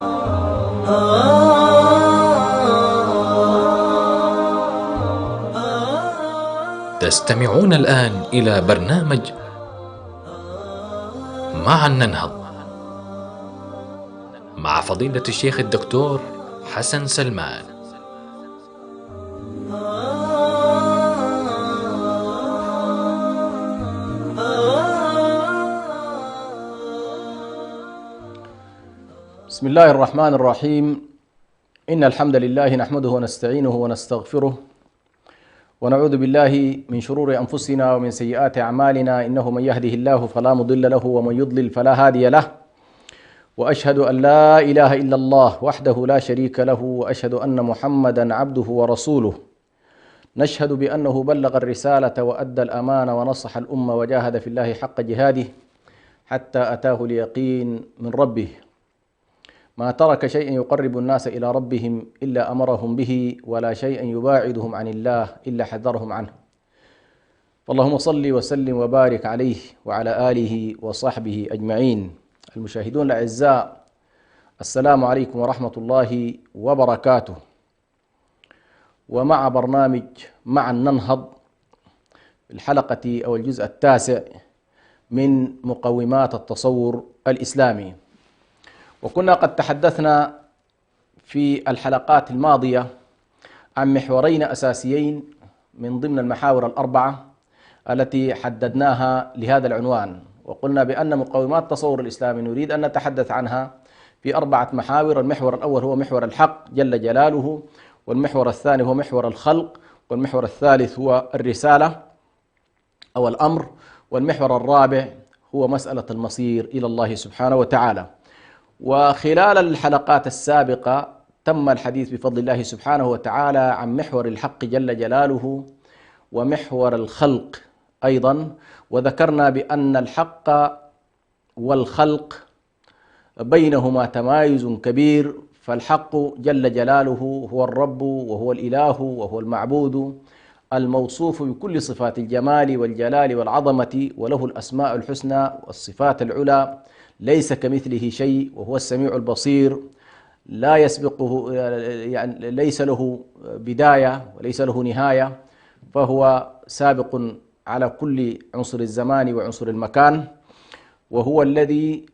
تستمعون الآن إلى برنامج معا ننهض مع فضيلة الشيخ الدكتور حسن سلمان. بسم الله الرحمن الرحيم. إن الحمد لله نحمده ونستعينه ونستغفره ونعوذ بالله من شرور أنفسنا ومن سيئات أعمالنا، إنه من يهده الله فلا مضل له ومن يضلل فلا هادي له، وأشهد أن لا إله إلا الله وحده لا شريك له، وأشهد أن محمدا عبده ورسوله. نشهد بأنه بلغ الرسالة وأدى الأمانة ونصح الأمة وجاهد في الله حق جهاده حتى أتاه اليقين من ربه. ما ترك شيئا يقرب الناس إلى ربهم إلا أمرهم به، ولا شيئا يباعدهم عن الله إلا حذرهم عنه. فاللهم صل وسلم وبارك عليه وعلى آله وصحبه أجمعين. المشاهدون الأعزاء، السلام عليكم ورحمة الله وبركاته. ومع برنامج معا ننهض الحلقة أو الجزء التاسع من مقومات التصور الإسلامي. وكنا قد تحدثنا في الحلقات الماضية عن محورين أساسيين من ضمن المحاور الأربعة التي حددناها لهذا العنوان، وقلنا بأن مقومات التصور الإسلامي نريد أن نتحدث عنها في 4 محاور. المحور الأول هو محور الحق جل جلاله، والمحور الثاني هو محور الخلق، والمحور الثالث هو الرسالة أو الأمر، والمحور الرابع هو مسألة المصير إلى الله سبحانه وتعالى. وخلال الحلقات السابقة تم الحديث بفضل الله سبحانه وتعالى عن محور الحق جل جلاله ومحور الخلق أيضا، وذكرنا بأن الحق والخلق بينهما تمايز كبير. فالحق جل جلاله هو الرب وهو الإله وهو المعبود الموصوف بكل صفات الجمال والجلال والعظمة، وله الأسماء الحسنى والصفات العلى، ليس كمثله شيء وهو السميع البصير، لا يسبقه، يعني ليس له بداية وليس له نهاية، فهو سابق على كل عنصر الزمان وعنصر المكان، وهو الذي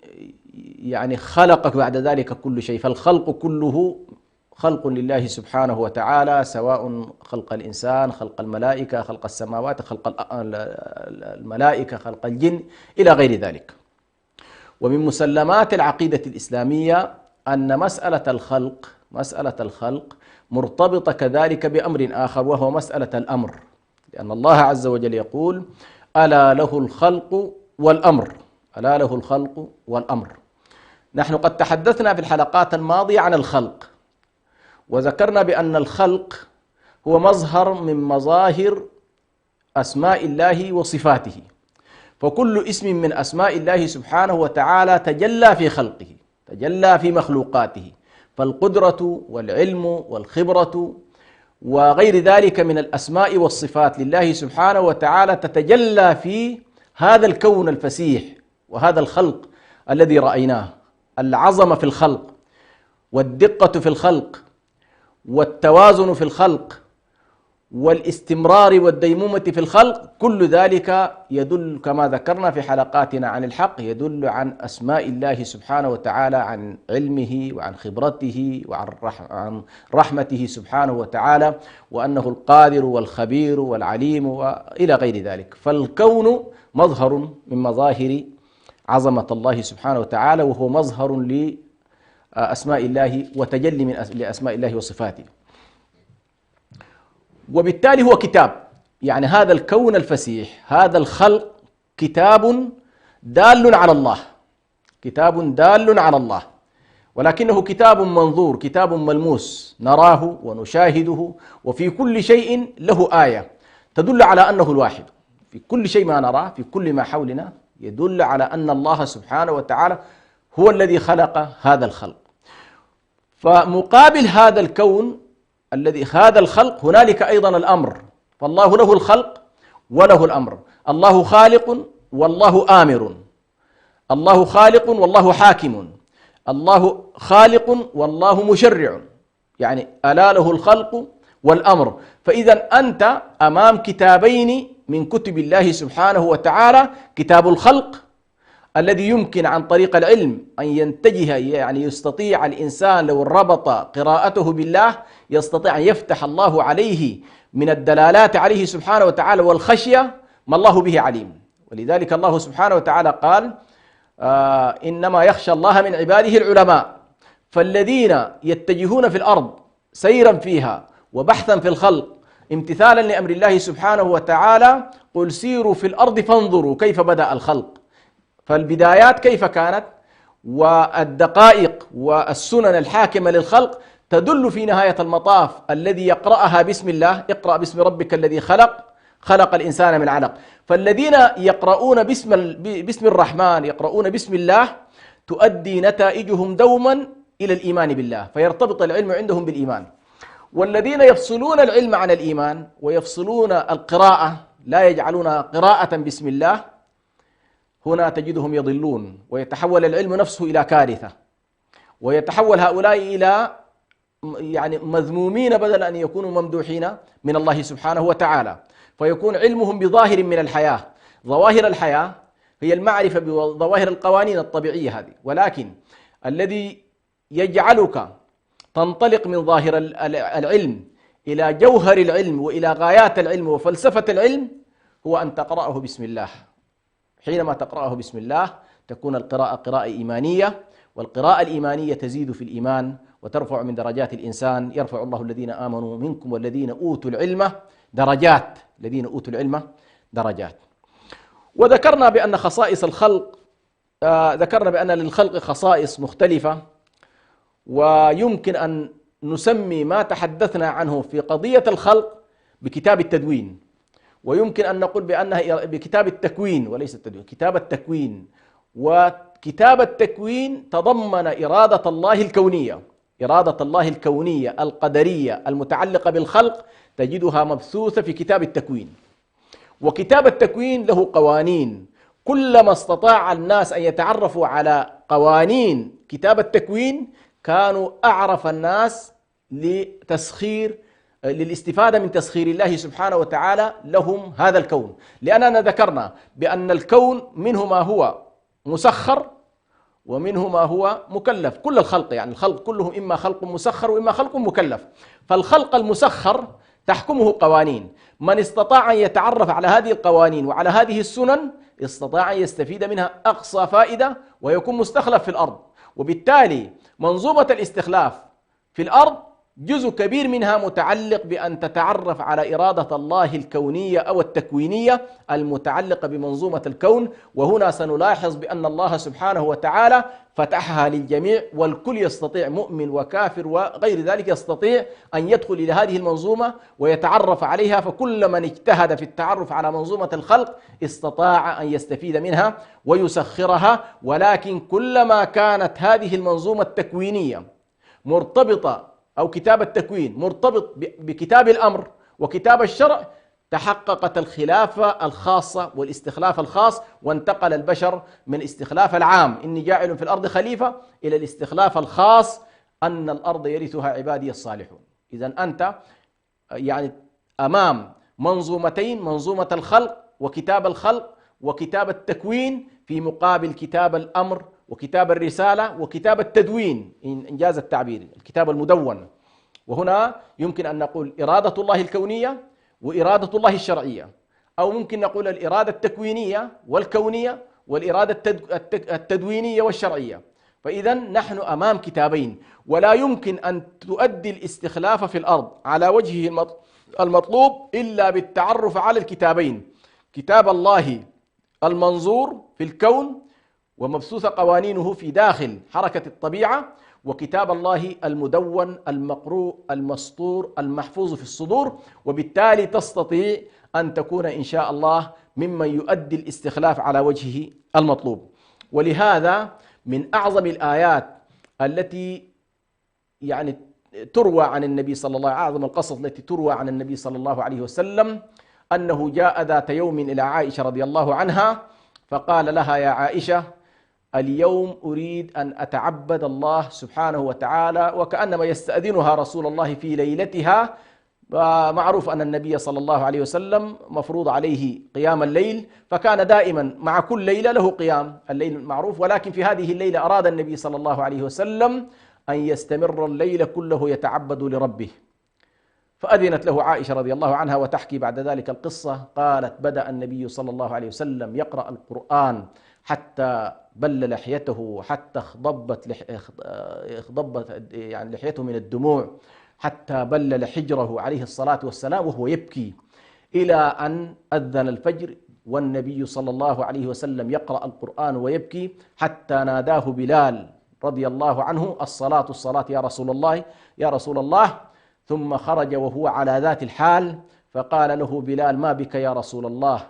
يعني خلق بعد ذلك كل شيء. فالخلق كله خلق لله سبحانه وتعالى، سواء خلق الإنسان، خلق الملائكة، خلق السماوات، خلق الملائكة، خلق الجن إلى غير ذلك. ومن مسلمات العقيدة الإسلامية أن مسألة الخلق مرتبطة كذلك بأمر آخر، وهو مسألة الأمر، لأن الله عز وجل يقول: ألا له الخلق والأمر، ألا له الخلق والأمر. نحن قد تحدثنا في الحلقات الماضية عن الخلق، وذكرنا بأن الخلق هو مظهر من مظاهر أسماء الله وصفاته، فكل اسم من أسماء الله سبحانه وتعالى تجلى في خلقه، تجلى في مخلوقاته. فالقدرة والعلم والخبرة وغير ذلك من الأسماء والصفات لله سبحانه وتعالى تتجلى في هذا الكون الفسيح وهذا الخلق الذي رأيناه. العظمة في الخلق، والدقة في الخلق، والتوازن في الخلق، والاستمرار والديمومة في الخلق، كل ذلك يدل كما ذكرنا في حلقاتنا عن الحق، يدل عن أسماء الله سبحانه وتعالى، عن علمه وعن خبرته وعن رحمته سبحانه وتعالى، وأنه القادر والخبير والعليم وإلى غير ذلك. فالكون مظهر من مظاهر عظمة الله سبحانه وتعالى، وهو مظهر لأسماء الله وتجلي لأسماء الله وصفاته. وبالتالي هو كتاب، يعني هذا الكون الفسيح، هذا الخلق كتاب دال على الله، كتاب دال على الله، ولكنه كتاب منظور، كتاب ملموس، نراه ونشاهده، وفي كل شيء له آية تدل على أنه الواحد. في كل شيء ما نراه، في كل ما حولنا، يدل على أن الله سبحانه وتعالى هو الذي خلق هذا الخلق. فمقابل هذا الكون الذي هذا الخلق هنالك أيضا الأمر، فالله له الخلق وله الأمر. الله خالق والله آمر، الله خالق والله حاكم. الله خالق والله مشرع، يعني ألا له الخلق والأمر. فإذا أنت أمام كتابين من كتب الله سبحانه وتعالى: كتاب الخلق الذي يمكن عن طريق العلم أن ينتجه، يعني يستطيع الإنسان لو ربط قراءته بالله يستطيع أن يفتح الله عليه من الدلالات عليه سبحانه وتعالى والخشية ما الله به عليم. ولذلك الله سبحانه وتعالى قال: إنما يخشى الله من عباده العلماء. فالذين يتجهون في الأرض سيرا فيها وبحثا في الخلق امتثالا لأمر الله سبحانه وتعالى: قل سيروا في الأرض فانظروا كيف بدأ الخلق. فالبدايات كيف كانت والدقائق والسنن الحاكمة للخلق تدل في نهاية المطاف الذي يقرأها بسم الله: اقرأ باسم ربك الذي خلق، خلق الإنسان من علق. فالذين يقرؤون باسم الرحمن، يقرؤون بسم الله، تؤدي نتائجهم دوما إلى الإيمان بالله، فيرتبط العلم عندهم بالإيمان. والذين يفصلون العلم عن الإيمان ويفصلون القراءة، لا يجعلونها قراءة بسم الله، هنا تجدهم يضلون، ويتحول العلم نفسه إلى كارثة، ويتحول هؤلاء إلى يعني مذمومين بدل أن يكونوا ممدوحين من الله سبحانه وتعالى. فيكون علمهم بظاهر من الحياة. ظواهر الحياة هي المعرفة بظواهر القوانين الطبيعية هذه، ولكن الذي يجعلك تنطلق من ظاهر العلم إلى جوهر العلم وإلى غايات العلم وفلسفة العلم هو أن تقرأه بسم الله. حينما تقرأه بسم الله تكون القراءة قراءة إيمانية، والقراءة الإيمانية تزيد في الإيمان وترفع من درجات الإنسان. يرفع الله الذين آمنوا منكم والذين أوتوا العلم درجات، الذين أوتوا العلم درجات. وذكرنا بأن خصائص الخلق، ذكرنا بأن للخلق خصائص مختلفة، ويمكن أن نسمي ما تحدثنا عنه في قضية الخلق بكتاب التدوين، ويمكن أن نقول بأنها بكتاب التكوين وليس التدوين، كتاب التكوين. وكتاب التكوين تضمن إرادة الله الكونية، إرادة الله الكونية القدرية المتعلقة بالخلق تجدها مبثوثة في كتاب التكوين. وكتاب التكوين له قوانين، كلما استطاع الناس أن يتعرفوا على قوانين كتاب التكوين كانوا أعرف الناس للاستفادة من تسخير الله سبحانه وتعالى لهم هذا الكون. لأننا ذكرنا بأن الكون منه ما هو مسخر ومنه ما هو مكلف. كل الخلق، يعني الخلق كلهم إما خلق مسخر وإما خلق مكلف. فالخلق المسخر تحكمه قوانين، من استطاع أن يتعرف على هذه القوانين وعلى هذه السنن استطاع أن يستفيد منها أقصى فائدة ويكون مستخلف في الأرض. وبالتالي منظومة الاستخلاف في الأرض جزء كبير منها متعلق بأن تتعرف على إرادة الله الكونية أو التكوينية المتعلقة بمنظومة الكون. وهنا سنلاحظ بأن الله سبحانه وتعالى فتحها للجميع، والكل يستطيع، مؤمن وكافر وغير ذلك يستطيع أن يدخل إلى هذه المنظومة ويتعرف عليها. فكل من اجتهد في التعرف على منظومة الخلق استطاع أن يستفيد منها ويسخرها. ولكن كلما كانت هذه المنظومة التكوينية مرتبطة، أو كتاب التكوين مرتبط بكتاب الأمر وكتاب الشرع، تحققت الخلافة الخاصة والاستخلاف الخاص، وانتقل البشر من استخلاف العام إني جاعل في الأرض خليفة إلى الاستخلاف الخاص أن الأرض يرثها عبادي الصالحون. إذن أنت يعني أمام منظومتين، منظومة الخلق وكتاب الخلق وكتاب التكوين، في مقابل كتاب الأمر وكتاب الرسالة وكتاب التدوين إن جاز التعبير، الكتاب المدون. وهنا يمكن أن نقول إرادة الله الكونية وإرادة الله الشرعية، أو ممكن نقول الإرادة التكوينية والكونية والإرادة التدوينية والشرعية. فإذا نحن أمام كتابين، ولا يمكن أن تؤدي الاستخلاف في الأرض على وجهه المطلوب إلا بالتعرف على الكتابين: كتاب الله المنظور في الكون ومبثوث قوانينه في داخل حركة الطبيعة، وكتاب الله المدون المقروء المسطور المحفوظ في الصدور. وبالتالي تستطيع أن تكون إن شاء الله ممن يؤدي الاستخلاف على وجهه المطلوب. ولهذا من أعظم الآيات التي يعني تروى عن النبي صلى الله عليه وسلم، أعظم القصص التي تروى عن النبي صلى الله عليه وسلم، أنه جاء ذات يوم إلى عائشة رضي الله عنها فقال لها: يا عائشة، اليوم أريد أن أتعبد الله سبحانه وتعالى، وكأنما يستأذنها رسول الله في ليلتها. معروف أن النبي صلى الله عليه وسلم مفروض عليه قيام الليل، فكان دائما مع كل ليلة له قيام الليل معروف، ولكن في هذه الليلة أراد النبي صلى الله عليه وسلم أن يستمر الليل كله يتعبد لربه، فأذنت له عائشة رضي الله عنها وتحكي بعد ذلك القصة. قالت: بدأ النبي صلى الله عليه وسلم يقرأ القرآن حتى بل لحيته، حتى اخضبت يعني لحيته من الدموع، حتى بلل حجره عليه الصلاة والسلام وهو يبكي، إلى أن أذن الفجر والنبي صلى الله عليه وسلم يقرأ القرآن ويبكي، حتى ناداه بلال رضي الله عنه: الصلاة الصلاة يا رسول الله يا رسول الله. ثم خرج وهو على ذات الحال، فقال له بلال: ما بك يا رسول الله؟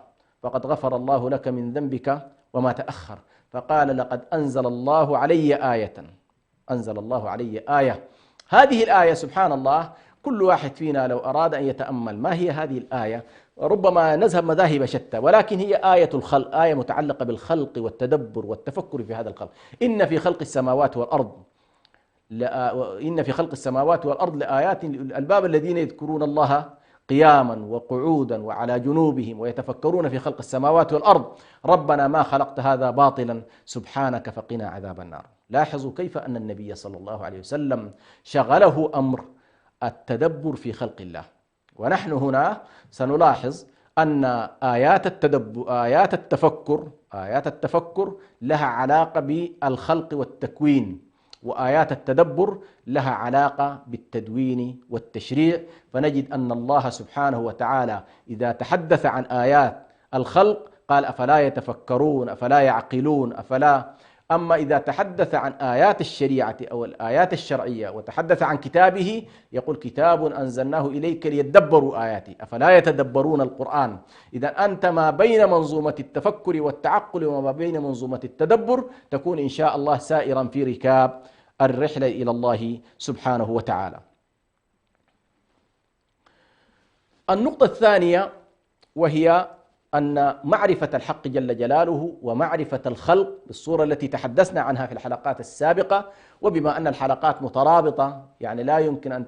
فقد غفر الله لك من ذنبك وما تأخر. فقال: لقد أنزل الله علي آية، أنزل الله علي آية. هذه الآية سبحان الله، كل واحد فينا لو أراد أن يتأمل ما هي هذه الآية، ربما نذهب مذاهب شتى، ولكن هي آية الخلق، آية متعلقة بالخلق والتدبر والتفكر في هذا الخلق. إن في خلق السماوات والأرض إن في خلق السماوات والأرض لآيات للألباب الذين يذكرون الله قياما وقعودا وعلى جنوبهم ويتفكرون في خلق السماوات والأرض ربنا ما خلقت هذا باطلا سبحانك فقنا عذاب النار. لاحظوا كيف أن النبي صلى الله عليه وسلم شغله أمر التدبر في خلق الله. ونحن هنا سنلاحظ أن آيات التفكر لها علاقة بالخلق والتكوين، وآيات التدبر لها علاقة بالتدوين والتشريع. فنجد أن الله سبحانه وتعالى إذا تحدث عن آيات الخلق قال: أفلا يتفكرون أفلا يعقلون أما إذا تحدث عن آيات الشريعة أو الآيات الشرعية وتحدث عن كتابه يقول: كتاب أنزلناه إليك ليدبروا آياته أفلا يتدبرون القرآن. إذا أنت ما بين منظومة التفكر والتعقل وما بين منظومة التدبر تكون إن شاء الله سائرا في ركاب الرحلة إلى الله سبحانه وتعالى. النقطة الثانية وهي أن معرفة الحق جل جلاله ومعرفة الخلق بالصورة التي تحدثنا عنها في الحلقات السابقة، وبما أن الحلقات مترابطة يعني لا يمكن أن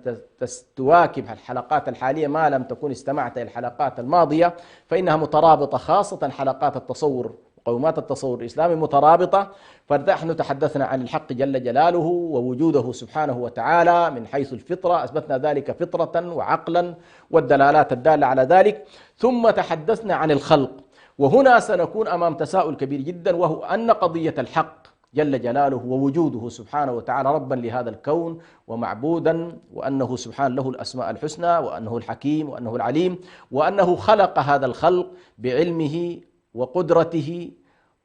تواكب الحلقات الحالية ما لم تكن استمعت إلى الحلقات الماضية، فإنها مترابطة، خاصة حلقات التصور مقومات التصور الإسلامي مترابطة. فنحن تحدثنا عن الحق جل جلاله ووجوده سبحانه وتعالى من حيث الفطرة، أثبتنا ذلك فطرة وعقلا والدلالات الدالة على ذلك، ثم تحدثنا عن الخلق. وهنا سنكون أمام تساؤل كبير جدا، وهو أن قضية الحق جل جلاله ووجوده سبحانه وتعالى ربا لهذا الكون ومعبودا، وأنه سبحانه له الأسماء الحسنى، وأنه الحكيم، وأنه العليم، وأنه خلق هذا الخلق بعلمه وقدرته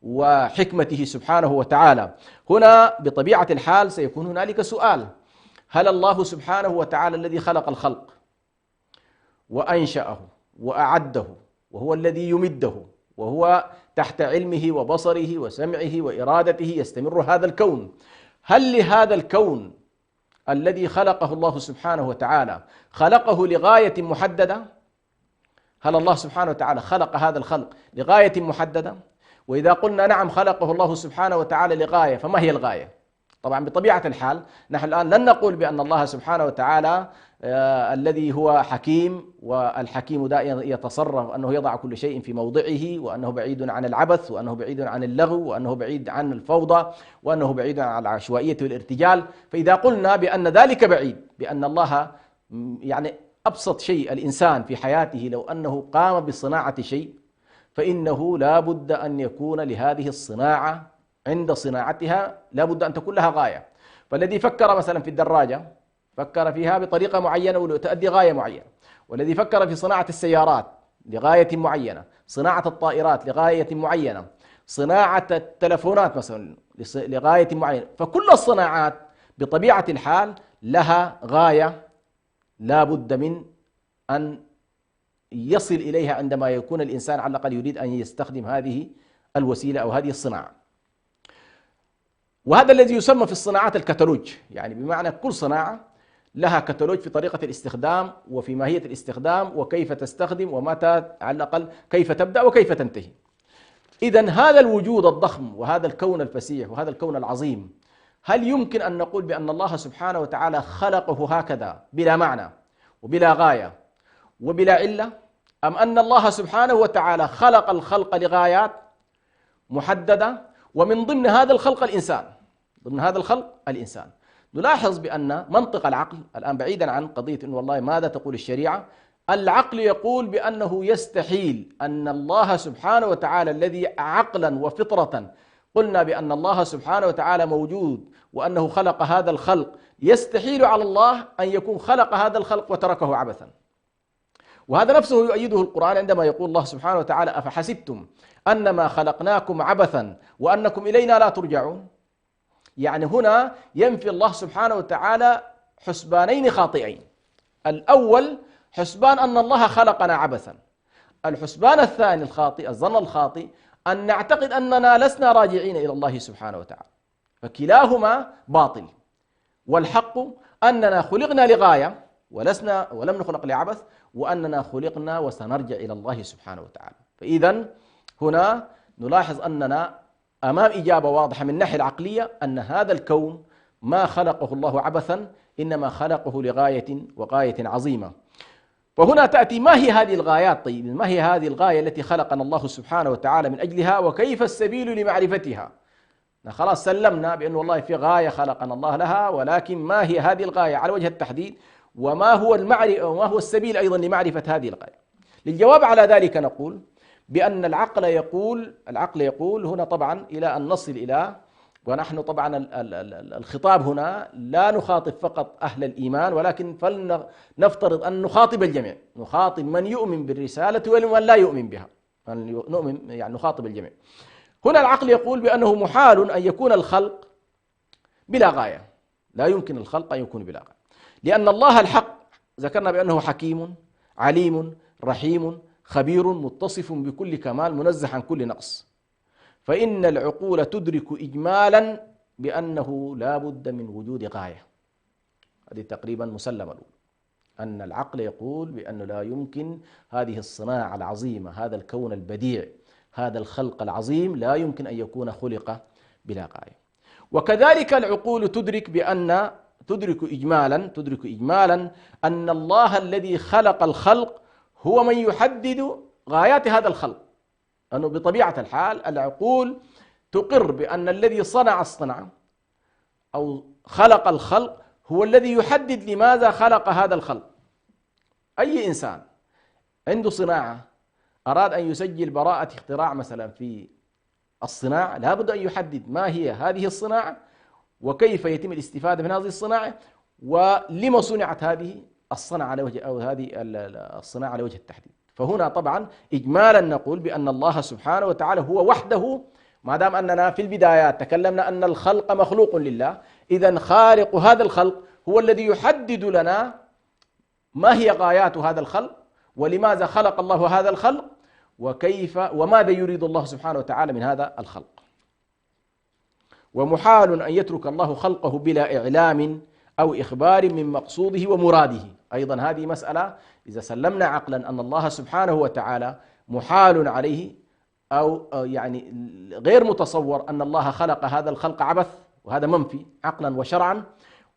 وحكمته سبحانه وتعالى. هنا بطبيعة الحال سيكون هنالك سؤال: هل الله سبحانه وتعالى الذي خلق الخلق وأنشأه وأعده وهو الذي يمده وهو تحت علمه وبصره وسمعه وإرادته يستمر هذا الكون، هل لهذا الكون الذي خلقه الله سبحانه وتعالى خلقه لغاية محددة؟ هل الله سبحانه وتعالى خلق هذا الخلق لغاية محددة؟ وإذا قلنا نعم خلقه الله سبحانه وتعالى لغاية، فما هي الغاية؟ طبعا بطبيعة الحال نحن الآن لن نقول بأن الله سبحانه وتعالى الذي هو حكيم، والحكيم دائما يتصرف أنه يضع كل شيء في موضعه، وأنه بعيد عن العبث، وأنه بعيد عن اللغو، وأنه بعيد عن الفوضى، وأنه بعيد عن العشوائية والارتجال. فإذا قلنا بأن ذلك بعيد، بأن الله يعني أبسط شيء الإنسان في حياته لو أنه قام بصناعة شيء فإنه لا بد أن يكون لهذه الصناعة عند صناعتها لا بد أن تكون لها غاية. فالذي فكر مثلا في الدراجة فكر فيها بطريقة معينة وتؤدي غاية معينة، والذي فكر في صناعة السيارات لغاية معينة، صناعة الطائرات لغاية معينة، صناعة التلفونات مثلا لغاية معينة. فكل الصناعات بطبيعة الحال لها غاية لا بد من أن يصل إليها عندما يكون الإنسان على الأقل يريد أن يستخدم هذه الوسيلة أو هذه الصناعة. وهذا الذي يسمى في الصناعات الكتالوج، يعني بمعنى كل صناعة لها كتالوج في طريقة الاستخدام وفي ماهية الاستخدام وكيف تستخدم ومتى على الأقل كيف تبدأ وكيف تنتهي. إذن هذا الوجود الضخم وهذا الكون الفسيح وهذا الكون العظيم، هل يمكن أن نقول بأن الله سبحانه وتعالى خلقه هكذا بلا معنى وبلا غاية وبلا علة، أم أن الله سبحانه وتعالى خلق الخلق لغايات محددة، ومن ضمن هذا الخلق الإنسان، ضمن هذا الخلق الإنسان؟ نلاحظ بأن منطق العقل الآن، بعيدا عن قضية أنه والله ماذا تقول الشريعة، العقل يقول بأنه يستحيل أن الله سبحانه وتعالى الذي عقلا وفطرة قلنا بأن الله سبحانه وتعالى موجود وأنه خلق هذا الخلق، يستحيل على الله أن يكون خلق هذا الخلق وتركه عبثا. وهذا نفسه يؤيده القرآن عندما يقول الله سبحانه وتعالى: أفحسبتم أنما خلقناكم عبثا وأنكم إلينا لا ترجعون. يعني هنا ينفي الله سبحانه وتعالى حسبانين خاطئين. الأول حسبان أن الله خلقنا عبثا، الحسبان الثاني الخاطئ، الظن الخاطئ، أن نعتقد أننا لسنا راجعين إلى الله سبحانه وتعالى، فكلاهما باطل. والحق أننا خلقنا لغاية ولم نخلق لعبث، وأننا خلقنا وسنرجع إلى الله سبحانه وتعالى. فإذا هنا نلاحظ أننا أمام إجابة واضحة من الناحية العقلية، أن هذا الكون ما خلقه الله عبثا، إنما خلقه لغاية وغاية عظيمة. فهنا تأتي ما هي هذه الغايات؟ طيب ما هي هذه الغاية التي خلقنا الله سبحانه وتعالى من أجلها، وكيف السبيل لمعرفتها؟ خلاص سلمنا بأن والله في غاية خلقنا الله لها، ولكن ما هي هذه الغاية على وجه التحديد، وما هو السبيل أيضا لمعرفة هذه الغاية؟ للجواب على ذلك نقول بأن العقل يقول هنا طبعا إلى أن نصل إلى، ونحن طبعا الخطاب هنا لا نخاطب فقط أهل الإيمان، ولكن فلنفترض أن نخاطب الجميع، نخاطب من يؤمن بالرسالة ومن لا يؤمن بها، يعني نخاطب الجميع. هنا العقل يقول بأنه محال أن يكون الخلق بلا غاية، لا يمكن الخلق أن يكون بلا غاية، لأن الله الحق ذكرنا بأنه حكيم عليم رحيم خبير متصف بكل كمال منزه عن كل نقص. فإن العقول تدرك إجمالا بأنه لا بد من وجود غاية. هذه تقريبا مسلمة الأولى، أن العقل يقول بأنه لا يمكن هذه الصناعة العظيمة، هذا الكون البديع، هذا الخلق العظيم لا يمكن أن يكون خلق بلا غاية. وكذلك العقول تدرك إجمالا أن الله الذي خلق الخلق هو من يحدد غايات هذا الخلق، أنه بطبيعة الحال العقول تقر بأن الذي صنع الصنعة أو خلق الخلق هو الذي يحدد لماذا خلق هذا الخلق. أي إنسان عنده صناعة أراد أن يسجل براءة اختراع مثلا في الصناعة، لابد أن يحدد ما هي هذه الصناعة وكيف يتم الاستفادة من هذه الصناعة، ولما صنعت هذه الصناعة على وجه أو هذه الصناعة على وجه التحديد. فهنا طبعا إجمالا نقول بأن الله سبحانه وتعالى هو وحده، ما دام أننا في البدايات تكلمنا أن الخلق مخلوق لله، إذن خالق هذا الخلق هو الذي يحدد لنا ما هي غايات هذا الخلق، ولماذا خلق الله هذا الخلق، وماذا يريد الله سبحانه وتعالى من هذا الخلق. ومحال أن يترك الله خلقه بلا إعلام أو إخبار من مقصوده ومراده. أيضا هذه مسألة إذا سلمنا عقلا أن الله سبحانه وتعالى محال عليه أو يعني غير متصور أن الله خلق هذا الخلق عبث، وهذا منفي عقلا وشرعا.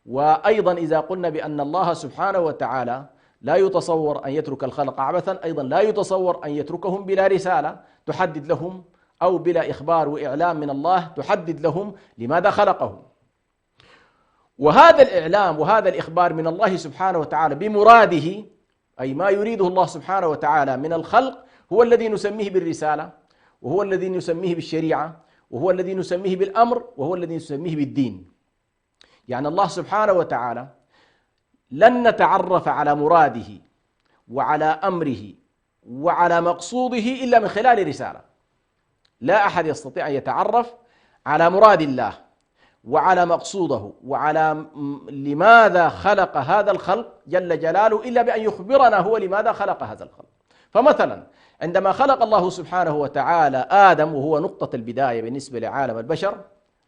وأيضا إذا قلنا بأن الله سبحانه وتعالى لا يتصور أن يترك الخلق عبثا، أيضا لا يتصور أن يتركهم بلا رسالة تحدد لهم، أو بلا إخبار وإعلام من الله تحدد لهم لماذا خلقهم. وهذا الإعلام وهذا الإخبار من الله سبحانه وتعالى بمراده، أي ما يريده الله سبحانه وتعالى من الخلق، هو الذي نسميه بالرسالة، وهو الذي نسميه بالشريعة، وهو الذي نسميه بالأمر، وهو الذي نسميه بالدين. يعني الله سبحانه وتعالى لن نتعرف على مراده وعلى أمره وعلى مقصوده إلا من خلال رسالة. لا أحد يستطيع أن يتعرف على مراد الله وعلى مقصوده وعلى لماذا خلق هذا الخلق جل جلاله إلا بأن يخبرنا هو لماذا خلق هذا الخلق. فمثلا عندما خلق الله سبحانه وتعالى آدم، وهو نقطة البداية بالنسبة لعالم البشر،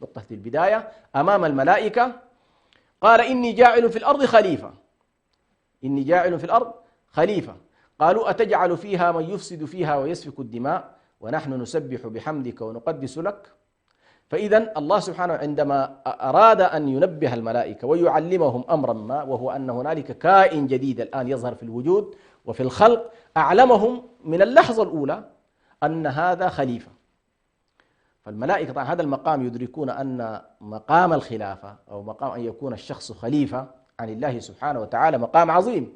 نقطة البداية أمام الملائكة، قال إني جاعل في الأرض خليفة، إني جاعل في الأرض خليفة. قالوا أتجعل فيها من يفسد فيها ويسفك الدماء ونحن نسبح بحمدك ونقدس لك. فإذا الله سبحانه عندما أراد أن ينبه الملائكة ويعلمهم أمرا ما، وهو أن هنالك كائن جديد الآن يظهر في الوجود وفي الخلق، أعلمهم من اللحظة الأولى أن هذا خليفة. فالملائكة طبعا هذا المقام يدركون أن مقام الخلافة أو مقام أن يكون الشخص خليفة عن الله سبحانه وتعالى مقام عظيم،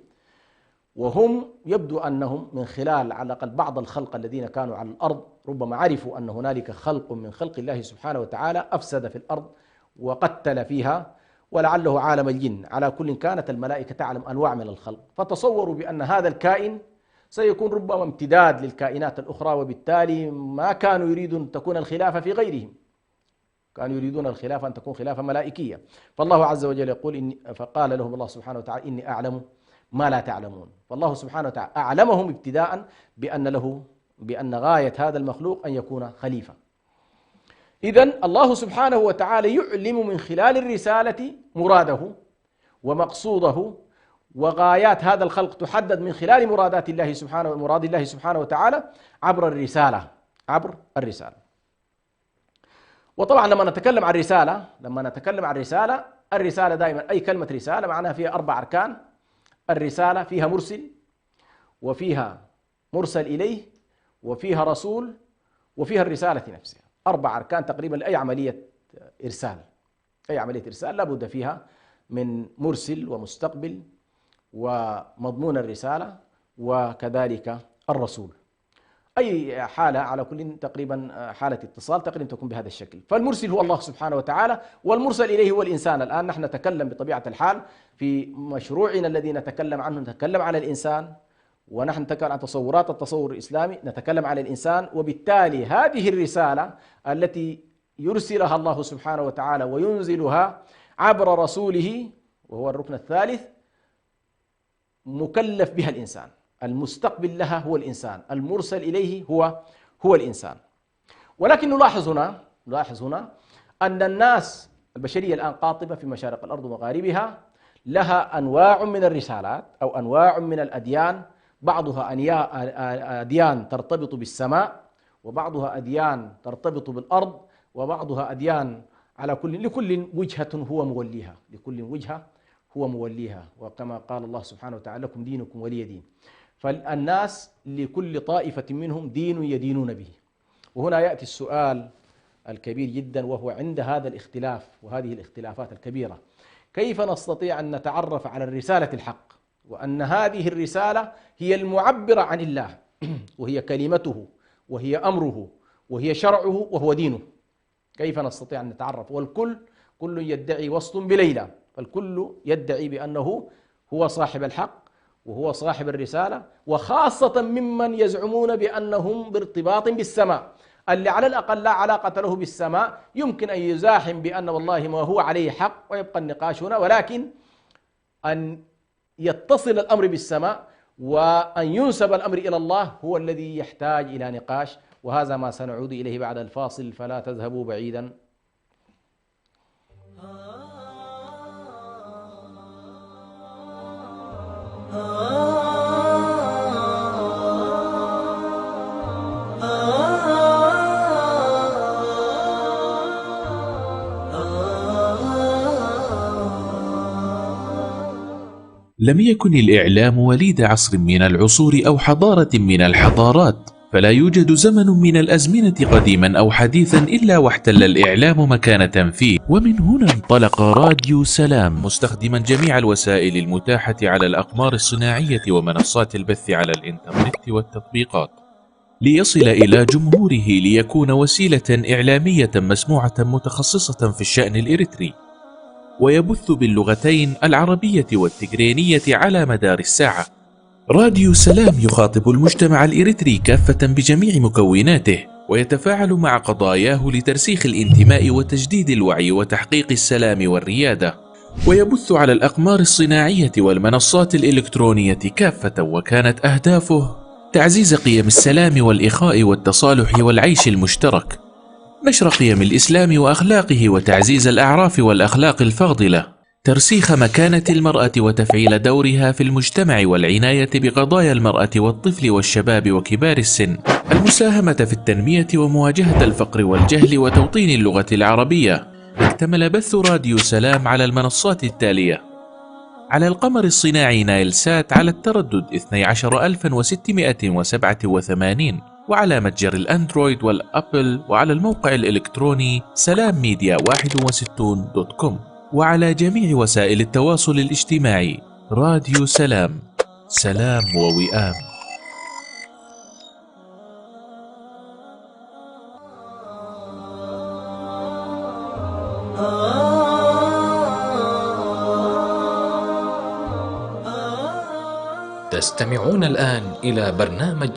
وهم يبدو أنهم من خلال على الأقل بعض الخلق الذين كانوا على الأرض ربما عرفوا أن هنالك خلق من خلق الله سبحانه وتعالى أفسد في الأرض وقتل فيها، ولعله عالم الجن. على كل كانت الملائكة تعلم أنواع من الخلق، فتصوروا بأن هذا الكائن سيكون ربما امتداد للكائنات الأخرى، وبالتالي ما كانوا يريدون أن تكون الخلافة في غيرهم، كانوا يريدون الخلافة أن تكون خلافة ملائكية. فالله عز وجل يقول فقال لهم الله سبحانه وتعالى إني أعلم ما لا تعلمون. فالله سبحانه وتعالى أعلمهم ابتداء بأن غاية هذا المخلوق أن يكون خليفة. إذن الله سبحانه وتعالى يعلم من خلال الرسالة مراده ومقصوده، وغايات هذا الخلق تحدد من خلال مراد الله سبحانه وتعالى عبر الرسالة. وطبعا لما نتكلم عن الرسالة دائما أي كلمة رسالة معناها فيها 4 أركان. الرسالة فيها مرسل، وفيها مرسل إليه، وفيها رسول، وفيها الرسالة نفسها. 4 أركان تقريبا لأي عملية إرسال. أي عملية إرسال لابد فيها من مرسل ومستقبل ومضمون الرسالة وكذلك الرسول. أي حالة على كل تقريبا حالة اتصال تقريبا تكون بهذا الشكل. فالمرسل هو الله سبحانه وتعالى، والمرسل إليه هو الإنسان. الآن نحن نتكلم بطبيعة الحال في مشروعنا الذي نتكلم عنه، نتكلم على الإنسان، ونحن نتكلم عن تصورات التصور الإسلامي، نتكلم على الإنسان. وبالتالي هذه الرسالة التي يرسلها الله سبحانه وتعالى وينزلها عبر رسوله، وهو الركن الثالث، مكلف بها الإنسان. المستقبل لها هو الإنسان، المرسل إليه هو الإنسان. ولكن نلاحظ هنا أن الناس البشرية الآن قاطبة في مشارق الأرض ومغاربها، لها أنواع من الرسالات أو أنواع من الأديان، بعضها أديان ترتبط بالسماء، وبعضها أديان ترتبط بالأرض، وبعضها أديان على لكل وجهة هو موليها، وكما قال الله سبحانه وتعالى لكم دينكم ولي دين. فالناس لكل طائفة منهم دين يدينون به. وهنا يأتي السؤال الكبير جدا، وهو عند هذا الاختلاف وهذه الاختلافات الكبيرة كيف نستطيع أن نتعرف على الرسالة الحق، وأن هذه الرسالة هي المعبرة عن الله، وهي كلمته، وهي أمره، وهي شرعه، وهو دينه. كيف نستطيع أن نتعرف؟ والكل يدعي وصل بليلى، فالكل يدعي بأنه هو صاحب الحق وهو صاحب الرسالة، وخاصة ممن يزعمون بأنهم بارتباط بالسماء، اللي على الأقل لا علاقة له بالسماء يمكن أن يزاحم بأن والله ما هو عليه حق ويبقى النقاش هنا، ولكن أن يتصل الأمر بالسماء وأن ينسب الأمر إلى الله هو الذي يحتاج إلى نقاش. وهذا ما سنعود إليه بعد الفاصل، فلا تذهبوا بعيدا. لم يكن الإعلام وليد عصر من العصور أو حضارة من الحضارات، فلا يوجد زمن من الأزمنة قديما أو حديثا إلا واحتل الإعلام مكانة فيه. ومن هنا انطلق راديو سلام مستخدما جميع الوسائل المتاحة على الأقمار الصناعية ومنصات البث على الإنترنت والتطبيقات، ليصل إلى جمهوره، ليكون وسيلة إعلامية مسموعة متخصصة في الشأن الإريتري، ويبث باللغتين العربية والتجرينية على مدار الساعة. راديو سلام يخاطب المجتمع الإريتري كافة بجميع مكوناته، ويتفاعل مع قضاياه لترسيخ الانتماء وتجديد الوعي وتحقيق السلام والريادة، ويبث على الأقمار الصناعية والمنصات الإلكترونية كافة، وكانت أهدافه تعزيز قيم السلام والإخاء والتصالح والعيش المشترك، نشر قيم الإسلام وأخلاقه، وتعزيز الأعراف والأخلاق الفاضلة، ترسيخ مكانة المرأة وتفعيل دورها في المجتمع والعناية بقضايا المرأة والطفل والشباب وكبار السن، المساهمة في التنمية ومواجهة الفقر والجهل وتوطين اللغة العربية. اكتمل بث راديو سلام على المنصات التالية: على القمر الصناعي نايل سات على التردد 12687، وعلى متجر الأندرويد والأبل، وعلى الموقع الإلكتروني سلامميديا61.com، وعلى جميع وسائل التواصل الاجتماعي. راديو سلام، سلام ووئام. تستمعون الآن إلى برنامج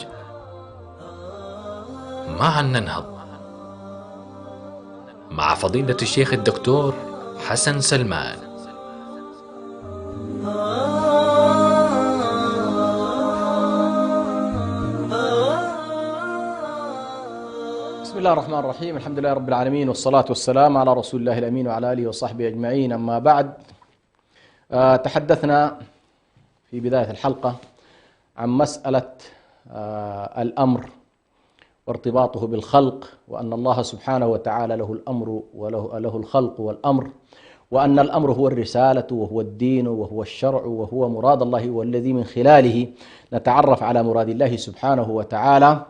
معا ننهض مع فضيلة الشيخ الدكتور حسن سلمان. بسم الله الرحمن الرحيم، الحمد لله رب العالمين، والصلاة والسلام على رسول الله الأمين وعلى آله وصحبه أجمعين. أما بعد، تحدثنا في بداية الحلقة عن مسألة الأمر وارتباطه بالخلق، وأن الله سبحانه وتعالى له الأمر وله الخلق والأمر، وأن الأمر هو الرسالة وهو الدين وهو الشرع وهو مراد الله، والذي من خلاله نتعرف على مراد الله سبحانه وتعالى،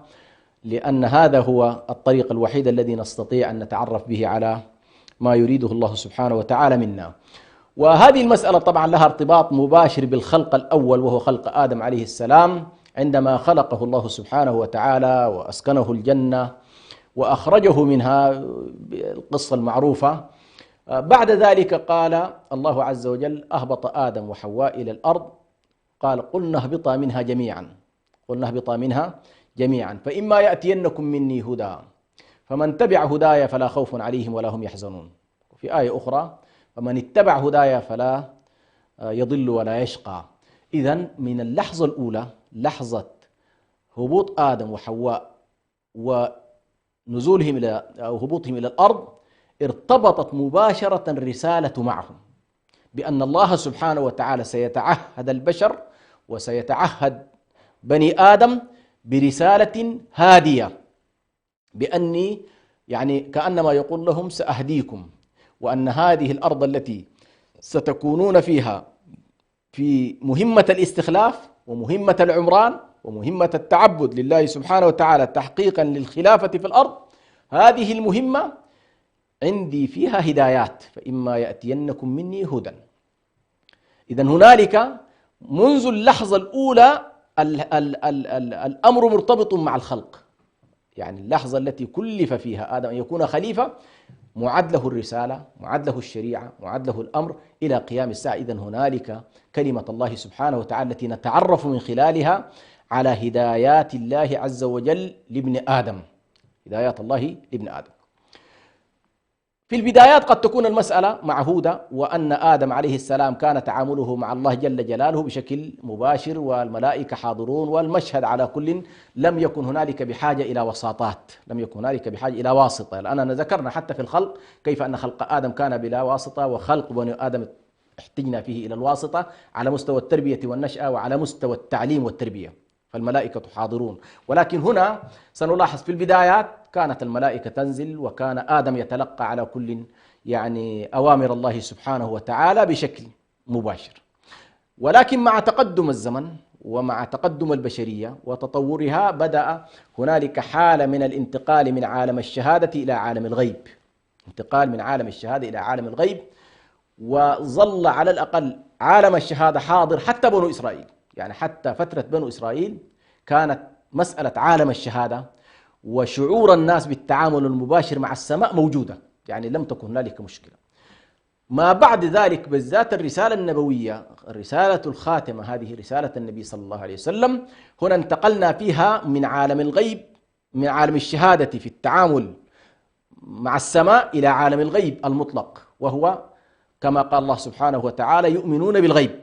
لأن هذا هو الطريق الوحيد الذي نستطيع أن نتعرف به على ما يريده الله سبحانه وتعالى منا. وهذه المسألة طبعا لها ارتباط مباشر بالخلق الأول، وهو خلق آدم عليه السلام، عندما خلقه الله سبحانه وتعالى وأسكنه الجنة وأخرجه منها، القصة المعروفة. بعد ذلك قال الله عز وجل: أهبط آدم وحواء إلى الأرض، قال: قلنا اهبطا منها جميعا فإما يأتينكم مني هدى فمن تبع هدايا فلا خوف عليهم ولا هم يحزنون. وفي آية أخرى: فمن اتبع هدايا فلا يضل ولا يشقى. إذن من اللحظة الأولى، لحظة هبوط آدم وحواء ونزولهم أو هبوطهم إلى الأرض، ارتبطت مباشرة الرسالة معهم، بأن الله سبحانه وتعالى سيتعهد البشر وسيتعهد بني آدم برسالة هادية، بأني يعني كأنما يقول لهم: سأهديكم، وأن هذه الأرض التي ستكونون فيها في مهمة الاستخلاف ومهمة العمران ومهمة التعبد لله سبحانه وتعالى تحقيقا للخلافة في الأرض، هذه المهمة عندي فيها هدايات، فإما يأتينكم مني هدى. إذن هنالك منذ اللحظة الأولى الأمر مرتبط مع الخلق، يعني اللحظة التي كلف فيها آدم أن يكون خليفة، معد له الرسالة، معد له الشريعة، معد له الأمر إلى قيام الساعة. إذن هنالك كلمة الله سبحانه وتعالى التي نتعرف من خلالها على هدايات الله عز وجل لابن آدم، هدايات الله لابن آدم. في البدايات قد تكون المسألة معهودة، وأن آدم عليه السلام كان تعامله مع الله جل جلاله بشكل مباشر، والملائكة حاضرون، والمشهد على كل لم يكن هنالك بحاجة إلى وساطات، لم يكن هنالك بحاجة إلى واسطة. لأننا ذكرنا حتى في الخلق كيف أن خلق آدم كان بلا واسطة، وخلق بني آدم احتجنا فيه إلى الواسطة على مستوى التربية والنشأة وعلى مستوى التعليم والتربية، فالملائكة حاضرون. ولكن هنا سنلاحظ في البدايات كانت الملائكة تنزل، وكان آدم يتلقى على كل يعني أوامر الله سبحانه وتعالى بشكل مباشر. ولكن مع تقدم الزمن ومع تقدم البشرية وتطورها، بدأ هنالك حالة من الانتقال من عالم الشهادة إلى عالم الغيب، انتقال من عالم الشهادة إلى عالم الغيب، وظل على الأقل عالم الشهادة حاضر حتى بنو إسرائيل. يعني حتى فترة بنو إسرائيل كانت مسألة عالم الشهادة وشعور الناس بالتعامل المباشر مع السماء موجودة، يعني لم تكن هنالك مشكلة. ما بعد ذلك بالذات الرسالة النبوية، الرسالة الخاتمة، هذه رسالة النبي صلى الله عليه وسلم، هنا انتقلنا فيها من عالم الغيب، من عالم الشهادة في التعامل مع السماء، إلى عالم الغيب المطلق، وهو كما قال الله سبحانه وتعالى: يؤمنون بالغيب.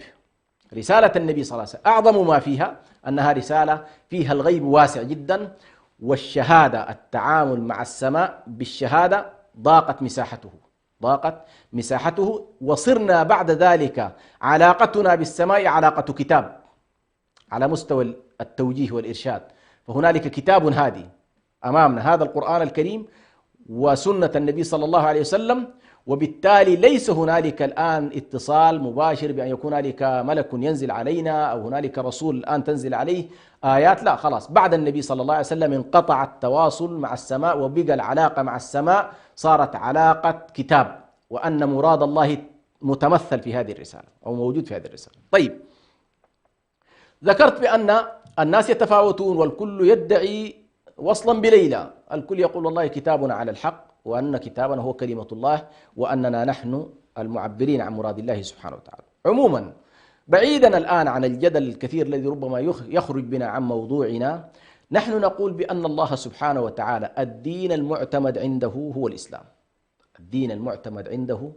رسالة النبي صلى الله عليه وسلم أعظم ما فيها أنها رسالة فيها الغيب واسع جدا، والشهادة، التعامل مع السماء بالشهادة ضاقت مساحته، ضاقت مساحته، وصرنا بعد ذلك علاقتنا بالسماء علاقة كتاب على مستوى التوجيه والإرشاد. فهنالك كتاب هادي أمامنا، هذا القرآن الكريم وسنة النبي صلى الله عليه وسلم، وبالتالي ليس هنالك الآن اتصال مباشر بأن يكون هنالك ملك ينزل علينا أو هنالك رسول الآن تنزل عليه آيات. لا، خلاص بعد النبي صلى الله عليه وسلم انقطع التواصل مع السماء، وبقى العلاقة مع السماء صارت علاقة كتاب، وأن مراد الله متمثل في هذه الرسالة أو موجود في هذه الرسالة. طيب، ذكرت بأن الناس يتفاوتون والكل يدعي وصلا بليلى، الكل يقول والله كتابنا على الحق، وأن كتابنا هو كلمة الله، وأننا نحن المعبرين عن مراد الله سبحانه وتعالى. عموما، بعيدا الآن عن الجدل الكثير الذي ربما يخرج بنا عن موضوعنا، نحن نقول بأن الله سبحانه وتعالى الدين المعتمد عنده هو الإسلام. الدين المعتمد عنده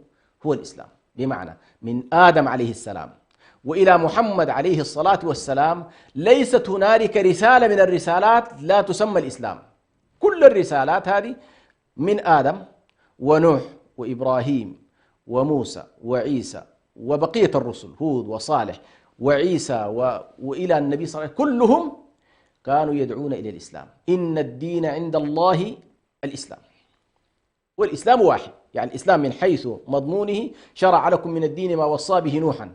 هو الإسلام، بمعنى من آدم عليه السلام وإلى محمد عليه الصلاة والسلام ليست هنالك رسالة من الرسالات لا تسمى الإسلام. كل الرسالات هذه من آدم ونوح وإبراهيم وموسى وعيسى وبقية الرسل، هود وصالح وعيسى وإلى النبي صلى الله عليه وسلم، كلهم كانوا يدعون إلى الإسلام. إن الدين عند الله الإسلام، والإسلام واحد. يعني الإسلام من حيث مضمونه شرع لكم من الدين ما وصى به نوحا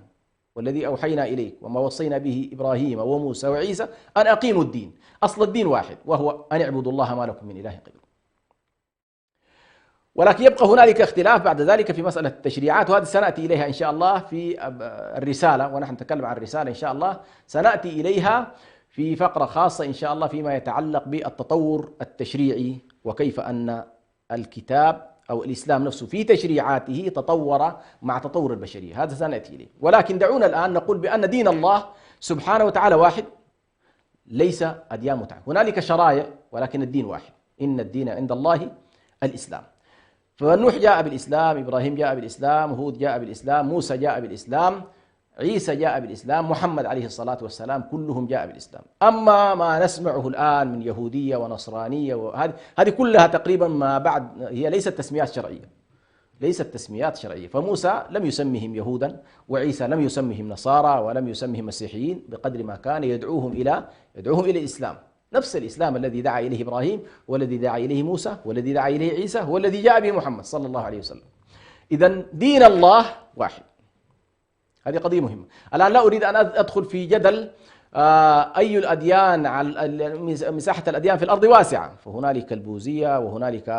والذي أوحينا إليك وما وصينا به إبراهيم وموسى وعيسى أن أقيموا الدين. أصل الدين واحد، وهو أن اعبدوا الله ما لكم من إله غيره. ولكن يبقى هنالك اختلاف بعد ذلك في مسألة التشريعات، وهذه سنأتي إليها إن شاء الله في الرسالة، ونحن نتكلم عن الرسالة إن شاء الله سنأتي إليها في فقرة خاصة إن شاء الله فيما يتعلق بالتطور التشريعي، وكيف أن الكتاب أو الإسلام نفسه في تشريعاته تطور مع تطور البشرية. هذا سنأتي إليه. ولكن دعونا الآن نقول بأن دين الله سبحانه وتعالى واحد، ليس أديان متعددة. هنالك شرائع ولكن الدين واحد. إن الدين عند الله الإسلام. فنوح جاء بالإسلام، إبراهيم جاء بالإسلام، هود جاء بالإسلام، موسى جاء بالإسلام، عيسى جاء بالإسلام، محمد عليه الصلاة والسلام، كلهم جاء بالإسلام. أما ما نسمعه الآن من يهودية ونصرانية هذه كلها تقريبا ما بعد هي ليست تسميات شرعية، ليست تسميات شرعية. فموسى لم يسمهم يهودا، وعيسى لم يسمهم نصارى، ولم يسمهم مسيحيين، بقدر ما كان يدعوهم إلى الإسلام. نفس الإسلام الذي دعا إليه إبراهيم، والذي دعا إليه موسى، والذي دعا إليه عيسى، والذي جاء به محمد صلى الله عليه وسلم. إذن دين الله واحد. هذه قضية مهمة. الآن لا أريد أن أدخل في جدل أي الأديان، مساحة الأديان في الأرض واسعة، فهنالك البوذية وهنالك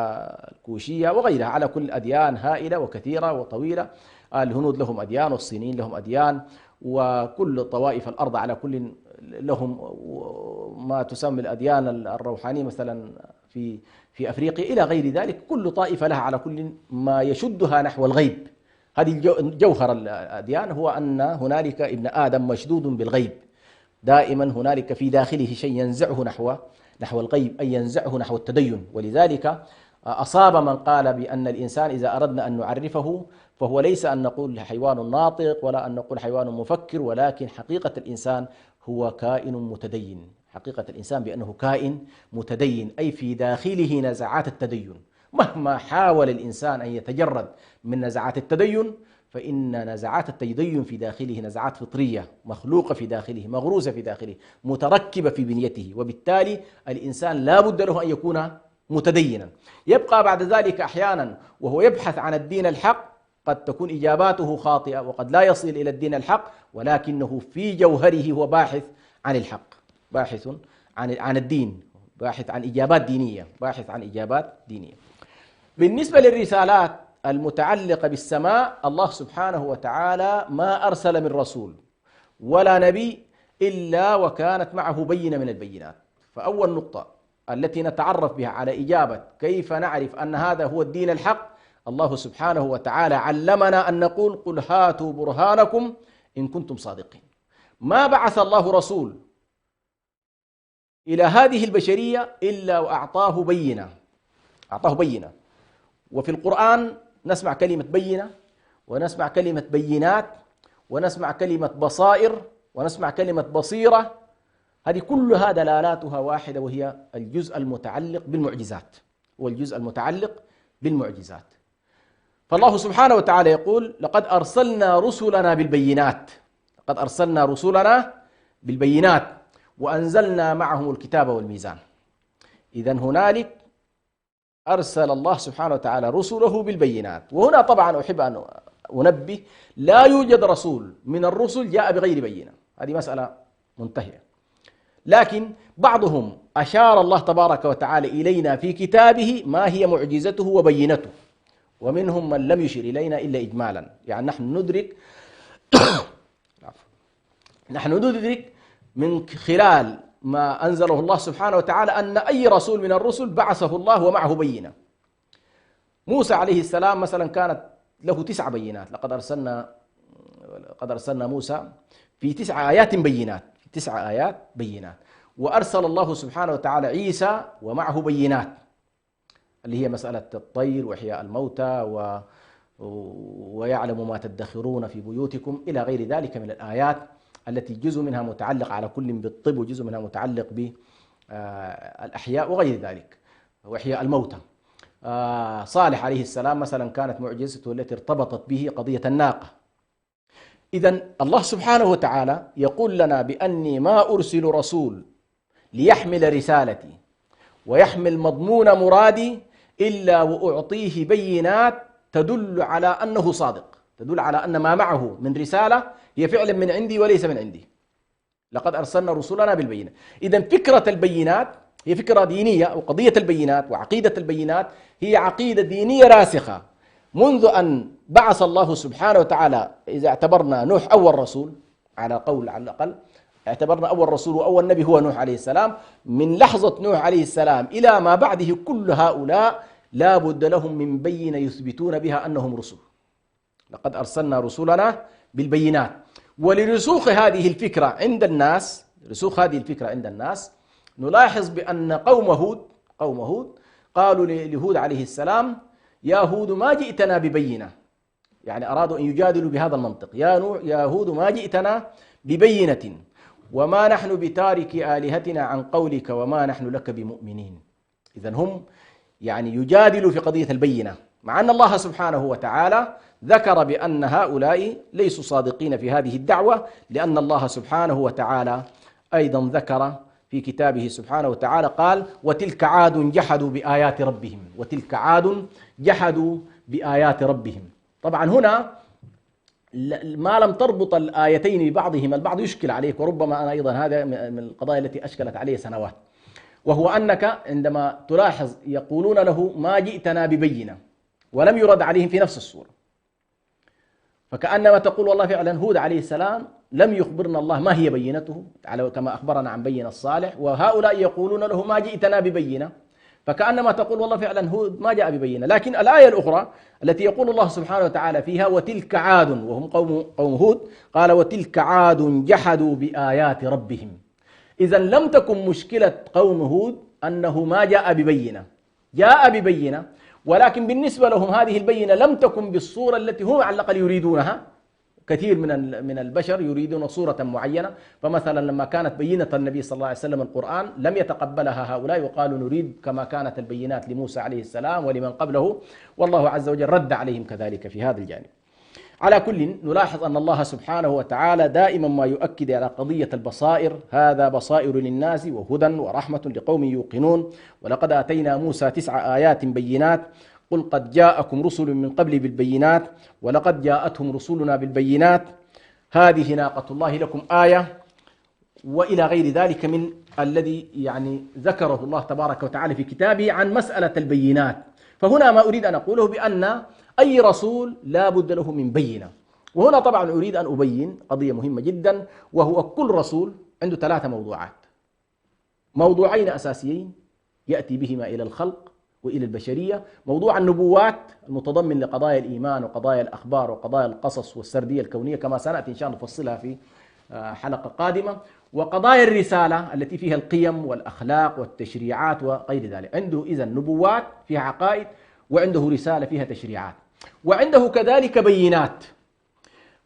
الكوشية وغيرها، على كل أديان هائلة وكثيرة وطويلة. الهنود لهم أديان، والصينيين لهم أديان، وكل طوائف الأرض على كل لهم ما تسمى الأديان الروحانية مثلا في أفريقيا إلى غير ذلك. كل طائفة لها على كل ما يشدها نحو الغيب. هذه جوهر الأديان، هو أن هنالك ابن آدم مشدود بالغيب، دائما هنالك في داخله شيء ينزعه نحو الغيب، أي ينزعه نحو التدين. ولذلك أصاب من قال بأن الإنسان إذا أردنا أن نعرفه فهو ليس أن نقول حيوان ناطق ولا أن نقول حيوان مفكر، ولكن حقيقة الإنسان هو كائن متدين. حقيقة الإنسان بأنه كائن متدين، أي في داخله نزعات التدين. مهما حاول الإنسان أن يتجرد من نزعات التدين، فإن نزعات التدين في داخله نزعات فطرية مخلوقة في داخله، مغروزة في داخله، متركبة في بنيته، وبالتالي الإنسان لا بد له أن يكون متدينا. يبقى بعد ذلك أحيانا وهو يبحث عن الدين الحق قد تكون إجاباته خاطئة، وقد لا يصل إلى الدين الحق، ولكنه في جوهره هو باحث عن الحق، باحث عن الدين، باحث عن إجابات دينية، باحث عن إجابات دينية. بالنسبة للرسالات المتعلقة بالسماء، الله سبحانه وتعالى ما أرسل من رسول ولا نبي إلا وكانت معه بينة من البينات. فأول نقطة التي نتعرف بها على إجابة كيف نعرف أن هذا هو الدين الحق، الله سبحانه وتعالى علمنا أن نقول قل هاتوا برهانكم إن كنتم صادقين. ما بعث الله رسول إلى هذه البشرية إلا وأعطاه بينة، أعطاه بينة. وفي القرآن نسمع كلمة بينة، ونسمع كلمة بينات، ونسمع كلمة بصائر، ونسمع كلمة بصيرة. هذه كلها دلالاتها واحدة، وهي الجزء المتعلق بالمعجزات، والجزء المتعلق بالمعجزات. فالله سبحانه وتعالى يقول لقد أرسلنا رسلنا بالبينات، لقد أرسلنا رسلنا بالبينات وأنزلنا معهم الكتاب والميزان. إذن هنالك أرسل الله سبحانه وتعالى رسله بالبينات. وهنا طبعا أحب أن أنبه لا يوجد رسول من الرسل جاء بغير بينة، هذه مسألة منتهية. لكن بعضهم أشار الله تبارك وتعالى إلينا في كتابه ما هي معجزته وبينته، ومنهم من لم يشر إلينا إلا إجمالا. يعني نحن ندرك من خلال ما أنزله الله سبحانه وتعالى أن أي رسول من الرسل بعثه الله ومعه بينة. موسى عليه السلام مثلا كانت له 9 بينات، لقد أرسلنا موسى في 9 آيات بينات، في 9 آيات بينات. وأرسل الله سبحانه وتعالى عيسى ومعه بينات، اللي هي مسألة الطير وإحياء الموتى ويعلم ما تدخرون في بيوتكم إلى غير ذلك من الآيات التي جزء منها متعلق على كل بالطب وجزء منها متعلق بالأحياء وغير ذلك وإحياء الموتى. صالح عليه السلام مثلا كانت معجزته التي ارتبطت به قضية الناقة. إذن الله سبحانه وتعالى يقول لنا بأني ما أرسل رسول ليحمل رسالتي ويحمل مضمون مرادي إلا وأعطيه بينات تدل على أنه صادق، تدل على أن ما معه من رسالة هي فعلا من عندي وليس من عندي. لقد أرسلنا رسلنا بالبينات. إذن فكرة البينات هي فكرة دينية، أو قضية البينات وعقيدة البينات هي عقيدة دينية راسخة منذ أن بعث الله سبحانه وتعالى. إذا اعتبرنا نوح أول رسول على قول على الأقل، اعتبرنا أول رسول وأول نبي هو نوح عليه السلام، من لحظة نوح عليه السلام إلى ما بعده كل هؤلاء لا بد لهم من بينة يثبتون بها أنهم رسل. لقد أرسلنا رسلنا بالبينات. ولرسوخ هذه الفكرة عند الناس، رسوخ هذه الفكرة عند الناس، نلاحظ بأن قوم هود قالوا لهود عليه السلام: يا هود ما جئتنا ببينة. يعني أرادوا أن يجادلوا بهذا المنطق: يا هود ما جئتنا ببينة وما نحن بتارك آلهتنا عن قولك وما نحن لك بمؤمنين. إذن هم يعني يجادلوا في قضية البينة، مع أن الله سبحانه وتعالى ذكر بأن هؤلاء ليسوا صادقين في هذه الدعوة، لأن الله سبحانه وتعالى أيضا ذكر في كتابه سبحانه وتعالى قال: وتلك عاد جحدوا بآيات ربهم، وتلك عاد جحدوا بآيات ربهم. طبعا هنا ما لم تربط الآيتين ببعضهما البعض يشكل عليك، وربما أنا أيضا هذا من القضايا التي أشكلت عليه سنوات، وهو أنك عندما تلاحظ يقولون له: ما جئتنا ببينة، ولم يرد عليهم في نفس الصورة، فكأنما تقول والله فعلا هود عليه السلام لم يخبرنا الله ما هي بينته كما أخبرنا عن بينة الصالح، وهؤلاء يقولون له: ما جئتنا ببينة، فكأنما تقول والله فعلا هود ما جاء ببينة. لكن الآية الأخرى التي يقول الله سبحانه وتعالى فيها: وتلك عاد، وهم قوم هود، قال: وتلك عاد جحدوا بآيات ربهم. إذن لم تكن مشكلة قوم هود أنه ما جاء ببينة، جاء ببينة، ولكن بالنسبة لهم هذه البينة لم تكن بالصورة التي هم على الأقل يريدونها. كثير من البشر يريدون صورة معينة، فمثلا لما كانت بينة النبي صلى الله عليه وسلم القرآن لم يتقبلها هؤلاء وقالوا نريد كما كانت البينات لموسى عليه السلام ولمن قبله، والله عز وجل رد عليهم كذلك في هذا الجانب. على كل نلاحظ أن الله سبحانه وتعالى دائما ما يؤكد على قضية البصائر: هذا بصائر للناس وهدى ورحمة لقوم يوقنون، ولقد آتينا موسى 9 آيات بينات، قل قد جاءكم رسل من قبل بالبينات ولقد جاءتهم رسلنا بالبينات، هذه ناقة الله لكم آية، وإلى غير ذلك من الذي يعني ذكره الله تبارك وتعالى في كتابه عن مسألة البينات. فهنا ما أريد أن أقوله بأن أي رسول لا بد له من بينة. وهنا طبعا أريد أن أبين قضية مهمة جدا، وهو كل رسول عنده 3 موضوعات: موضوعين أساسيين يأتي بهما إلى الخلق وإلى البشرية: موضوع النبوات المتضمن لقضايا الإيمان وقضايا الأخبار وقضايا القصص والسردية الكونية كما سنأتي إن شاء الله نفصلها في حلقة قادمة، وقضايا الرسالة التي فيها القيم والأخلاق والتشريعات وغير ذلك. عنده إذن نبوات فيها عقائد، وعنده رسالة فيها تشريعات، وعنده كذلك بينات.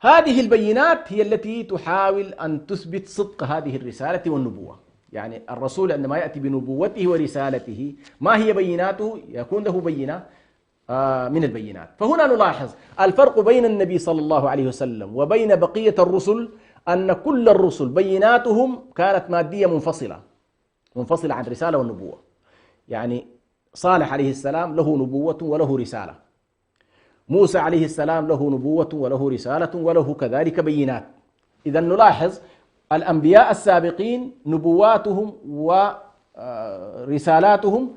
هذه البينات هي التي تحاول أن تثبت صدق هذه الرسالة والنبوة. يعني الرسول عندما يأتي بنبوته ورسالته ما هي بيناته؟ يكون له بينة من البينات. فهنا نلاحظ الفرق بين النبي صلى الله عليه وسلم وبين بقية الرسل، أن كل الرسل بيناتهم كانت مادية منفصلة عن الرسالة والنبوة. يعني صالح عليه السلام له نبوة وله رسالة، موسى عليه السلام له نبوة وله رسالة وله كذلك بينات. إذا نلاحظ الأنبياء السابقين نبواتهم ورسالاتهم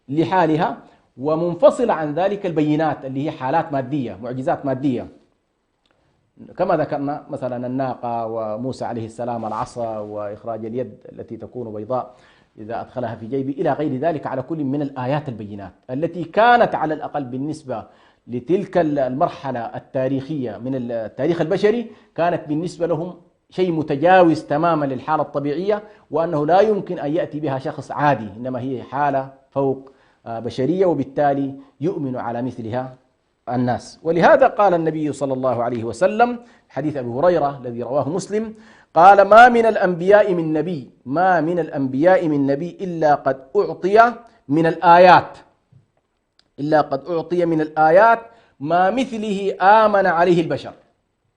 لحالها، ومنفصلة عن ذلك البينات اللي هي حالات مادية، معجزات مادية، كما ذكرنا مثلا الناقة، وموسى عليه السلام العصا، وإخراج اليد التي تكون بيضاء إذا أدخلها في جيبه، إلى غير ذلك، على كل من الآيات البينات التي كانت على الأقل بالنسبة لتلك المرحلة التاريخية من التاريخ البشري كانت بالنسبة لهم شيء متجاوز تماما للحالة الطبيعية، وأنه لا يمكن أن يأتي بها شخص عادي، إنما هي حالة فوق بشرية، وبالتالي يؤمن على مثلها الناس. ولهذا قال النبي صلى الله عليه وسلم حديث أبي هريرة الذي رواه مسلم، قال: ما من الأنبياء من نبي إلا قد أعطي من الآيات ما مثله آمن عليه البشر.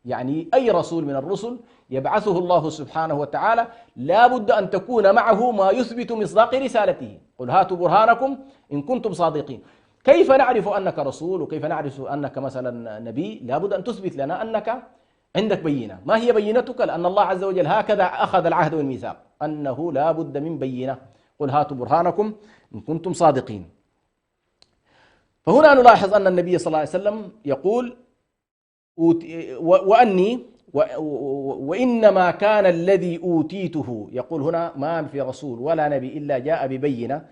يعني أي رسول من الرسل يبعثه الله سبحانه وتعالى لا بد أن تكون معه ما يثبت مصداق رسالته. قل هاتوا برهانكم إن كنتم صادقين. كيف نعرف أنك رسول وكيف نعرف أنك مثلا نبي؟ لا بد أن تثبت لنا أنك عندك بينة. ما هي بينتك؟ لأن الله عز وجل هكذا أخذ العهد والميثاق، أنه لا بد من بينة. قل هاتوا برهانكم إن كنتم صادقين. فهنا نلاحظ أن النبي صلى الله عليه وسلم يقول: وإنما كان الذي أوتيته، يقول هنا ما في رسول ولا نبي إلا جاء ببينة،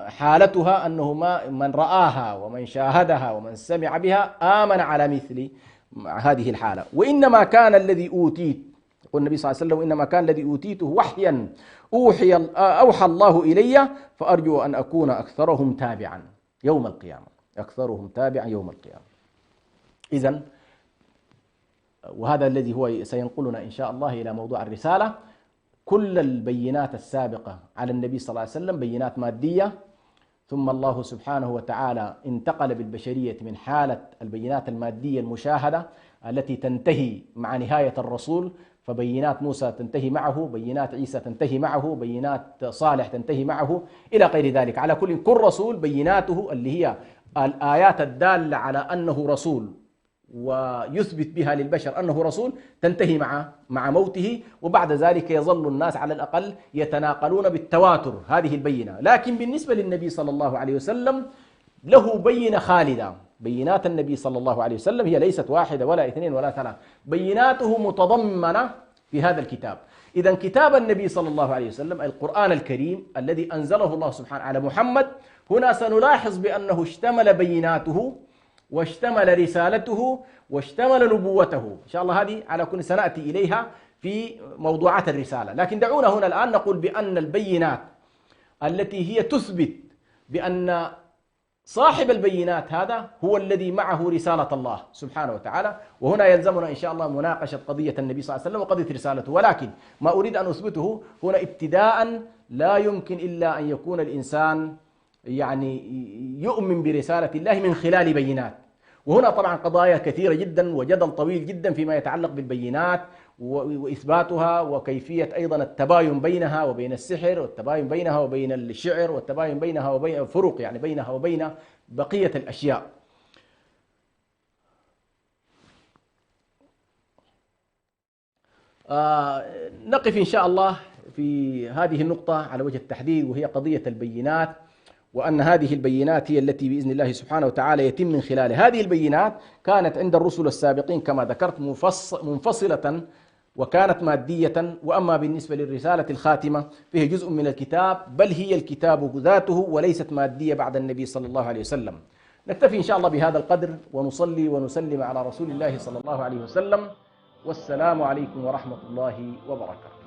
حالتها أنه من رآها ومن شاهدها ومن سمع بها آمن على مثل هذه الحالة. وإنما كان الذي أوتيت، يقول النبي صلى الله عليه وسلم: وإنما كان الذي أوتيته وحيا أوحى الله إلي، فأرجو أن أكون أكثرهم تابعا يوم القيامة. إذن وهذا الذي هو سينقلنا إن شاء الله إلى موضوع الرسالة. كل البينات السابقة على النبي صلى الله عليه وسلم بينات مادية، ثم الله سبحانه وتعالى انتقل بالبشرية من حالة البينات المادية المشاهدة التي تنتهي مع نهاية الرسول، فبينات موسى تنتهي معه، بينات عيسى تنتهي معه، بينات صالح تنتهي معه، إلى غير ذلك. على كل رسول بيناته اللي هي الآيات الدالة على أنه رسول ويثبت بها للبشر أنه رسول تنتهي مع موته، وبعد ذلك يظل الناس على الأقل يتناقلون بالتواتر هذه البينة. لكن بالنسبة للنبي صلى الله عليه وسلم له بينة خالدة. بينات النبي صلى الله عليه وسلم هي ليست واحدة ولا اثنين ولا ثلاث، بيناته متضمنة في هذا الكتاب. إذن كتاب النبي صلى الله عليه وسلم القرآن الكريم الذي أنزله الله سبحانه على محمد، هنا سنلاحظ بأنه اشتمل بيناته واشتمل رسالته واشتمل نبوته. إن شاء الله هذه على كل سنأتي إليها في موضوعات الرسالة. لكن دعونا هنا الآن نقول بأن البينات التي هي تثبت بأن صاحب البينات هذا هو الذي معه رسالة الله سبحانه وتعالى. وهنا يلزمنا إن شاء الله مناقشة قضية النبي صلى الله عليه وسلم وقضية رسالته. ولكن ما أريد أن أثبته هنا ابتداء، لا يمكن إلا أن يكون الإنسان يؤمن برسالة الله من خلال بينات. وهنا طبعا قضايا كثيرة جدا وجدل طويل جدا فيما يتعلق بالبينات وإثباتها، وكيفية أيضا التباين بينها وبين السحر، والتباين بينها وبين الشعر، والتباين بينها وبين الفروق بينها وبين بقية الأشياء. نقف إن شاء الله في هذه النقطة على وجه التحديد، وهي قضية البينات، وأن هذه البينات هي التي بإذن الله سبحانه وتعالى يتم من خلالها. هذه البينات كانت عند الرسل السابقين كما ذكرت منفصلة وكانت مادية. وأما بالنسبة للرسالة الخاتمة فهي جزء من الكتاب، بل هي الكتاب ذاته وليست مادية بعد النبي صلى الله عليه وسلم. نكتفي إن شاء الله بهذا القدر، ونصلي ونسلم على رسول الله صلى الله عليه وسلم. والسلام عليكم ورحمة الله وبركاته.